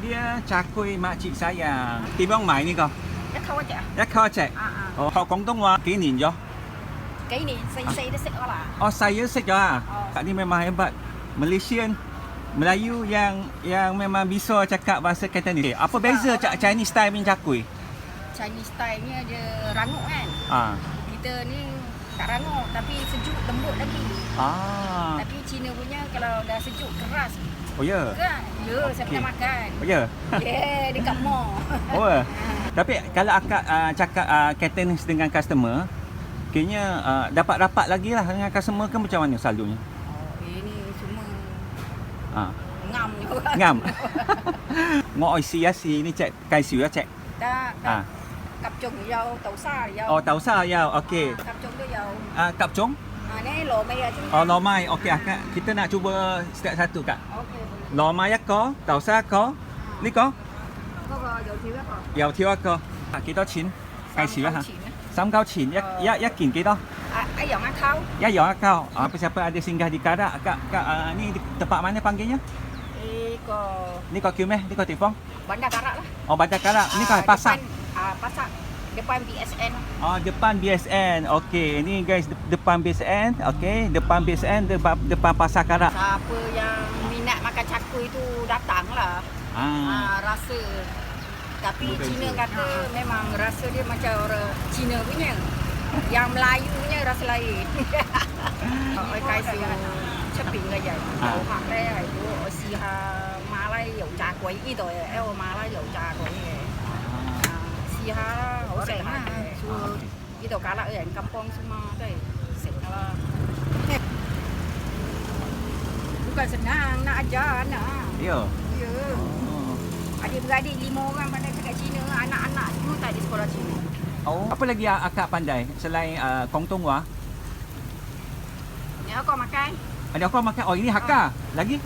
dia cakui makcik sayang. Tìm ông mày ni kau? 一溝一隻啊！一口一隻。哦，學廣東話幾年咗？幾年細都識我啦。 Oh, saya識咗啊. Kak ni memang hebat. Malaysian Melayu yang memang bisa cakap bahasa Cantonese. Apa beza Chinese style punya cakui? Chinese style-nya dia rangup kan. Kita ni tak rangup tapi sejuk lembut lagi. Tapi Cina punya kalau dah sejuk keras. Oh ya? Kan? Ya, saya pernah makan. Oh ya? Yeah, dekat mall. Oh. Tapi kalau akak cakap Cantonese dengan customer, kayaknya dapat rapat lagi lah dengan customer ke macam mana selalunya? Oh, ini cuma ngam je. Ngam. Ngồi xì ni cek cài xỉu á cek. Tak. Cặp trùng dâu, tàu xa dâu. Oh, tau sa ya. Okey. Cặp trùng dia dâu. Kap chong? Ni lô mây ở trên. Oh, lomai. Okey, akak kita nak cuba setiap satu kak. Okey. Lomai có, tau sa có. Ni có? Có dầu thiếu có. Dầu thiếu có.幾多錢？介紹一下。3嚿錢一件幾多？Ayam yang kau. Ya, ya kau. Siapa ada singgah di Karak, kak ni tempat mana panggilnya? Ni kau kiu meh? Ni kau Tifong? Bandar Karak lah. Oh, Bandar Karak. Ni kau pasar. Pasar depan BSN. Oh, depan BSN. Okey, ini guys depan BSN. Okey, depan BSN depan pasar Karak. Siapa yang minat makan cakui tu datanglah. Rasa. Tapi Cina kata memang rasa dia macam orang Cina punya. Yang Melayu punya rasa lain. Ôi cái siêu chấp bình cái vậy. Đầu hạt đây là của xì hà Mà Lai dầu trà quấy ít rồi, eo Mà Lai dầu trà quấy này. Xì hà hổ sẻ ha. Cái đầu cá là ở kampung semua đây. Sẻ lah. Bukan senang nak ajar anak. Ya. Ya. Adik-beradik 5 orang pandai cakap Cina, anak-anak semua tak di sekolah Cina. Oh, apa lagi akak pandai selain Kongtonghua? Ni kau makan. Ada apa makan? Oh, ini Hakka. Lagi?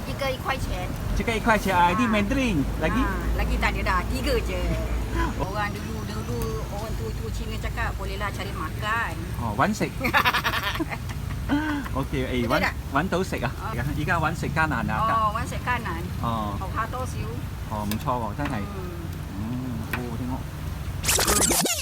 一个1块钱. Cakap 1 块钱. Ini Mandarin. Lagi? Lagi tak ada dah. 3 je. Orang dulu orang tua Cina cakap bolehlah cari makan. Oh, 揾食. OK， 揾到食啊！而家揾食艱難啊！揾食艱難。學下多少？唔錯喎，真係。好，聽我。